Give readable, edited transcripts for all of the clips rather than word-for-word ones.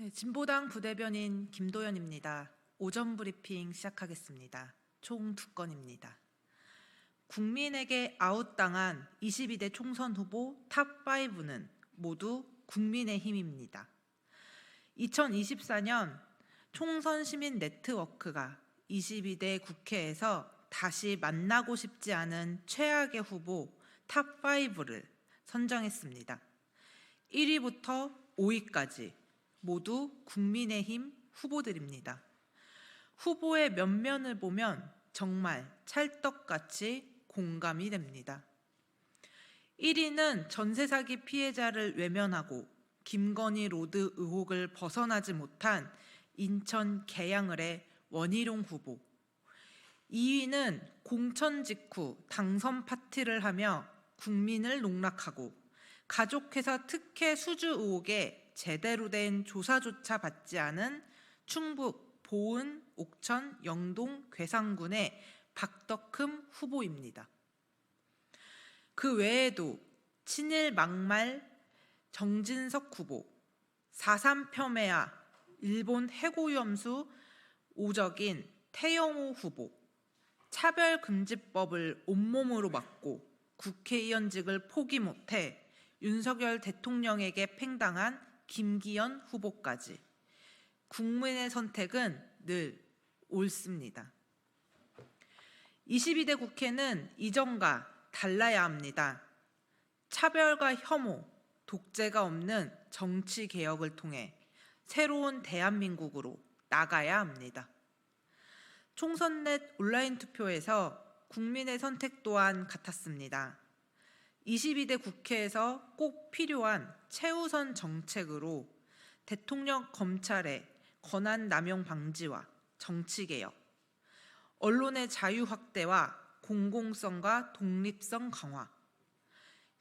네, 진보당 부대변인 김도연입니다. 오전 브리핑 시작하겠습니다. 총 2건입니다. 국민에게 아웃당한 22대 총선 후보 탑5는 모두 국민의힘입니다. 2024년 총선 시민 네트워크가 22대 국회에서 다시 만나고 싶지 않은 최악의 후보 탑5를 선정했습니다. 1위부터 5위까지 모두 국민의힘 후보들입니다. 후보의 면면을 보면 정말 찰떡같이 공감이 됩니다. 1위는 전세 사기 피해자를 외면하고 김건희 로드 의혹을 벗어나지 못한 인천 계양을의 원희룡 후보. 2위는 공천 직후 당선 파티를 하며 국민을 농락하고 가족회사 특혜 수주 의혹에 제대로 된 조사조차 받지 않은 충북 보은, 옥천, 영동, 괴산군의 박덕흠 후보입니다. 그 외에도 친일 막말 정진석 후보, 4.3 폄훼와 일본 해고위험수 오적인 태영호 후보, 차별금지법을 온몸으로 막고 국회의원직을 포기 못해 윤석열 대통령에게 팽당한 김기현 후보까지 국민의 선택은 늘 옳습니다. 22대 국회는 이전과 달라야 합니다. 차별과 혐오, 독재가 없는 정치개혁을 통해 새로운 대한민국으로 나가야 합니다. 총선 넷 온라인 투표에서 국민의 선택 또한 같았습니다. 22대 국회에서 꼭 필요한 최우선 정책으로 대통령 검찰의 권한 남용 방지와 정치개혁, 언론의 자유 확대와 공공성과 독립성 강화,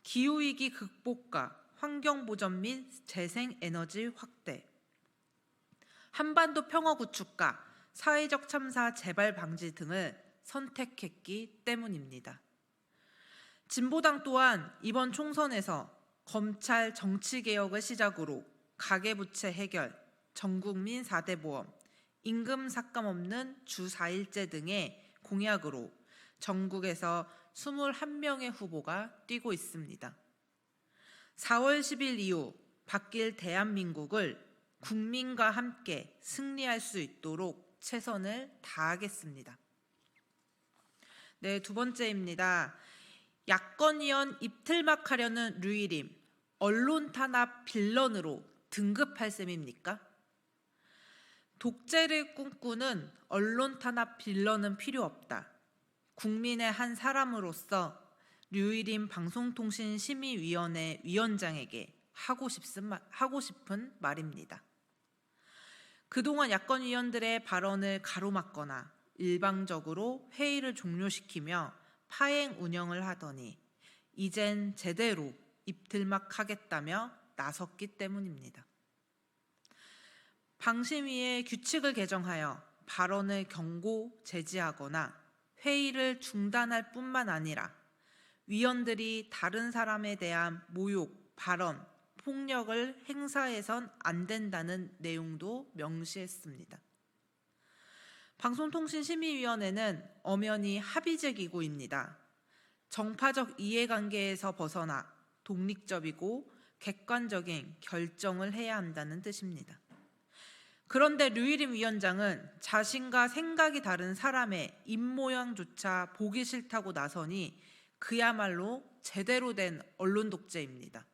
기후위기 극복과 환경보전 및 재생에너지 확대, 한반도 평화 구축과 사회적 참사 재발 방지 등을 선택했기 때문입니다. 진보당 또한 이번 총선에서 검찰 정치개혁을 시작으로 가계부채 해결, 전국민 4대 보험, 임금 삭감 없는 주 4일제 등의 공약으로 전국에서 21명의 후보가 뛰고 있습니다. 4월 10일 이후 바뀔 대한민국을 국민과 함께 승리할 수 있도록 최선을 다하겠습니다. 네, 2번째입니다. 야권위원 입틀막 하려는 류일임, 언론 탄압 빌런으로 등급할 셈입니까? 독재를 꿈꾸는 언론 탄압 빌런은 필요 없다. 국민의 한 사람으로서 류일임 방송통신심의위원회 위원장에게 하고 싶은 말입니다. 그동안 야권위원들의 발언을 가로막거나 일방적으로 회의를 종료시키며 파행 운영을 하더니 이젠 제대로 입틀막 하겠다며 나섰기 때문입니다. 방심위의 규칙을 개정하여 발언을 경고 제지하거나 회의를 중단할 뿐만 아니라 위원들이 다른 사람에 대한 모욕, 발언, 폭력을 행사해선 안 된다는 내용도 명시했습니다. 방송통신심의위원회는 엄연히 합의제 기구입니다. 정파적 이해관계에서 벗어나 독립적이고 객관적인 결정을 해야 한다는 뜻입니다. 그런데 류일임 위원장은 자신과 생각이 다른 사람의 입모양조차 보기 싫다고 나서니 그야말로 제대로 된 언론 독재입니다.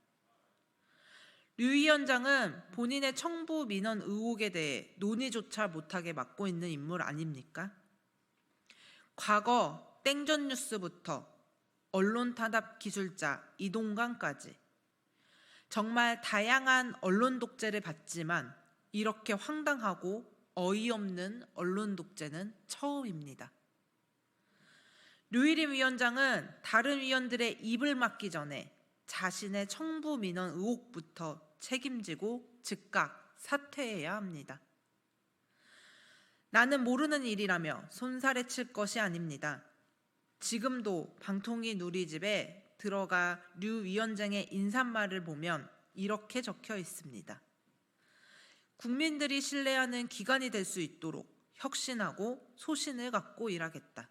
류 위원장은 본인의 청부 민원 의혹에 대해 논의조차 못하게 맡고 있는 인물 아닙니까? 과거 땡전 뉴스부터 언론 탄압 기술자 이동관까지 정말 다양한 언론 독재를 받지만 이렇게 황당하고 어이없는 언론 독재는 처음입니다. 류일임 위원장은 다른 위원들의 입을 막기 전에 자신의 청부 민원 의혹부터 책임지고 즉각 사퇴해야 합니다. 나는 모르는 일이라며 손살에 칠 것이 아닙니다. 지금도 방통위 누리집에 들어가 류 위원장의 인사말을 보면 이렇게 적혀 있습니다. 국민들이 신뢰하는 기관이 될 수 있도록 혁신하고 소신을 갖고 일하겠다.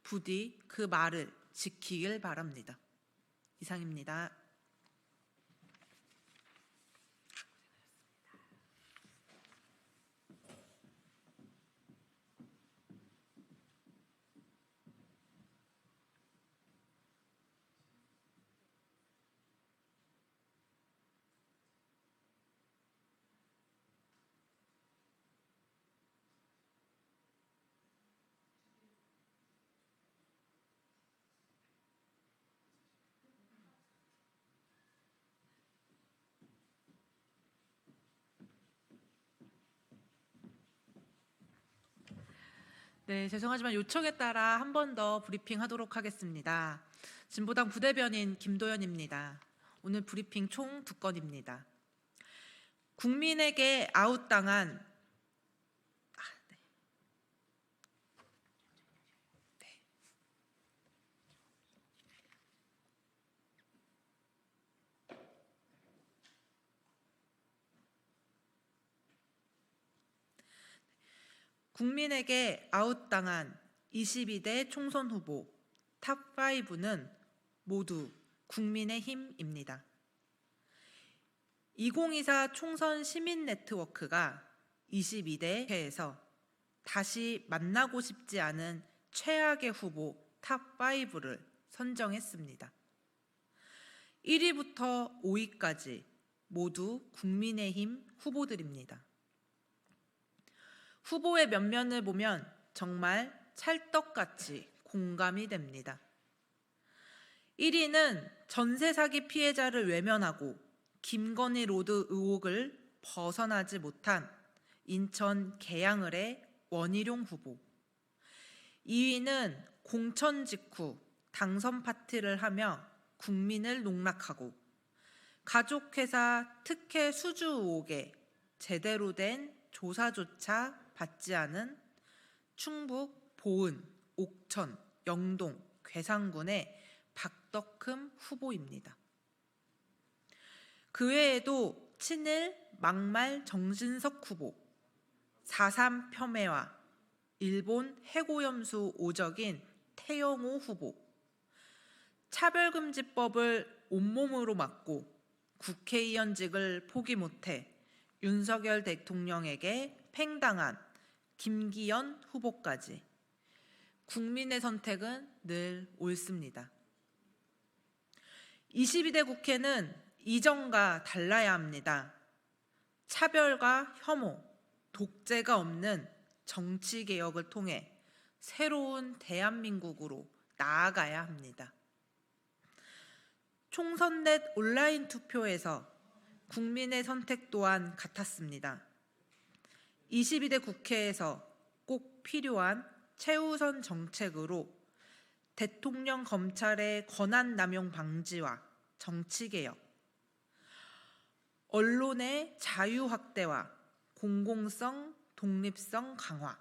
부디 그 말을 지키길 바랍니다. 이상입니다. 네, 죄송하지만 요청에 따라 한 번 더 브리핑하도록 하겠습니다. 진보당 부대변인 김도연입니다. 오늘 브리핑 총 2건입니다. 국민에게 아웃당한 국민에게 아웃당한 22대 총선 후보 탑5는 모두 국민의힘입니다. 2024 총선 시민 네트워크가 22대 회에서 다시 만나고 싶지 않은 최악의 후보 탑5를 선정했습니다. 1위부터 5위까지 모두 국민의힘 후보들입니다. 후보의 면면을 보면 정말 찰떡같이 공감이 됩니다. 1위는 전세 사기 피해자를 외면하고 김건희 로드 의혹을 벗어나지 못한 인천 계양을의 원희룡 후보. 2위는 공천 직후 당선 파티를 하며 국민을 농락하고 가족회사 특혜 수주 의혹에 제대로 된 조사조차 받지 않은 충북 보은, 옥천, 영동, 괴산군의 박덕흠 후보입니다. 그 외에도 친일 막말 정진석 후보, 4.3 폄훼와 일본 해고염수 오적인 태영호 후보, 차별금지법을 온몸으로 막고 국회의원직을 포기 못해 윤석열 대통령에게 팽당한 김기현 후보까지 국민의 선택은 늘 옳습니다. 22대 국회는 이전과 달라야 합니다. 차별과 혐오, 독재가 없는 정치개혁을 통해 새로운 대한민국으로 나아가야 합니다. 총선 넷 온라인 투표에서 국민의 선택 또한 같았습니다. 22대 국회에서 꼭 필요한 최우선 정책으로 대통령 검찰의 권한 남용 방지와 정치개혁, 언론의 자유 확대와 공공성, 독립성 강화,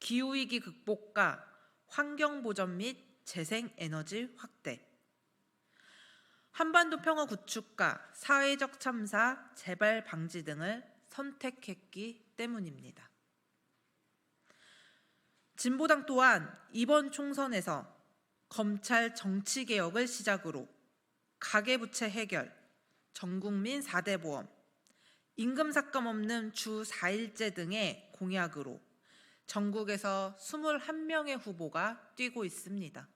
기후위기 극복과 환경보전 및 재생에너지 확대, 한반도 평화 구축과 사회적 참사, 재발 방지 등을 선택했기 때문입니다. 진보당 또한 이번 총선에서 검찰 정치개혁을 시작으로 가계부채 해결, 전국민 4대 보험, 임금삭감 없는 주 4일제 등의 공약으로 전국에서 21명의 후보가 뛰고 있습니다.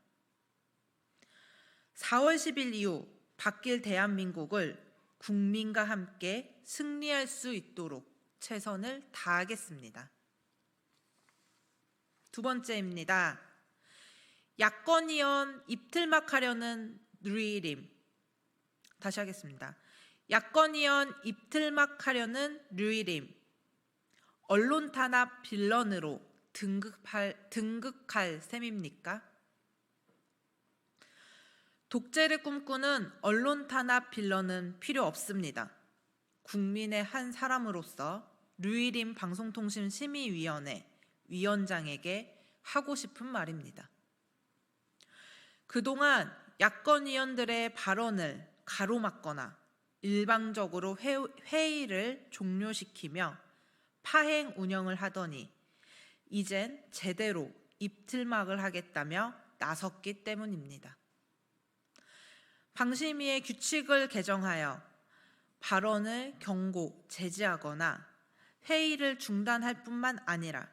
4월 10일 이후 바뀔 대한민국을 국민과 함께 승리할 수 있도록 최선을 다하겠습니다. 두 번째입니다. 야권위원 입틀막 하려는 류일임. 다시 하겠습니다. 야권위원 입틀막 하려는 류일임. 언론 탄압 빌런으로 등극할 셈입니까? 독재를 꿈꾸는 언론 탄압 빌런은 필요 없습니다. 국민의 한 사람으로서 류일임 방송통신심의위원회 위원장에게 하고 싶은 말입니다. 그동안 야권 의원들의 발언을 가로막거나 일방적으로 회의를 종료시키며 파행 운영을 하더니 이젠 제대로 입틀막을 하겠다며 나섰기 때문입니다. 방심위의 규칙을 개정하여 발언을 경고, 제지하거나 회의를 중단할 뿐만 아니라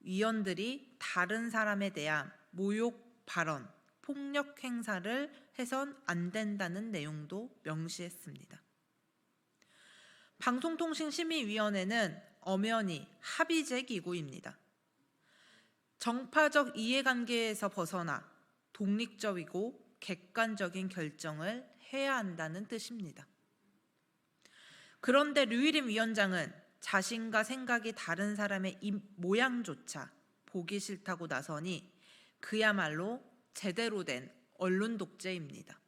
위원들이 다른 사람에 대한 모욕 발언, 폭력 행사를 해선 안 된다는 내용도 명시했습니다. 방송통신심의위원회는 엄연히 합의제 기구입니다. 정파적 이해관계에서 벗어나 독립적이고 객관적인 결정을 해야 한다는 뜻입니다. 그런데 류일임 위원장은 자신과 생각이 다른 사람의 입 모양조차 보기 싫다고 나서니 그야말로 제대로 된 언론 독재입니다.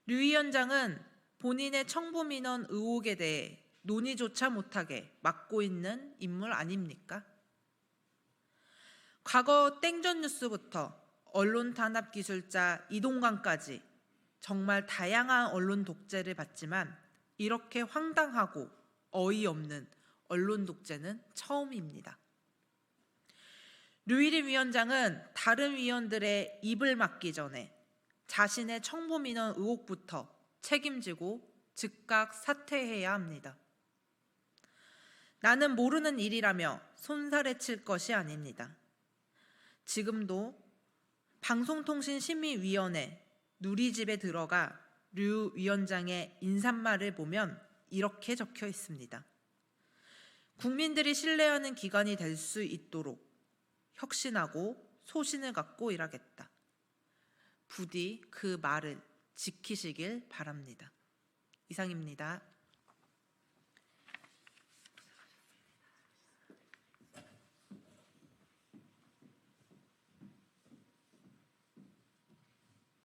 류 위원장은 본인의 청부민원 의혹에 대해 논의조차 못하게 막고 있는 인물 아닙니까? 과거 땡전뉴스부터 언론 탄압 기술자 이동관까지 정말 다양한 언론 독재를 봤지만 이렇게 황당하고 어이없는 언론 독재는 처음입니다. 류일임 위원장은 다른 위원들의 입을 막기 전에 자신의 청부민원 의혹부터 책임지고 즉각 사퇴해야 합니다. 나는 모르는 일이라며 손살에 칠 것이 아닙니다. 지금도 방송통신심의위원회 누리집에 들어가 류 위원장의 인사말을 보면 이렇게 적혀 있습니다. 국민들이 신뢰하는 기관이 될 수 있도록 혁신하고 소신을 갖고 일하겠다. 부디 그 말을 지키시길 바랍니다. 이상입니다.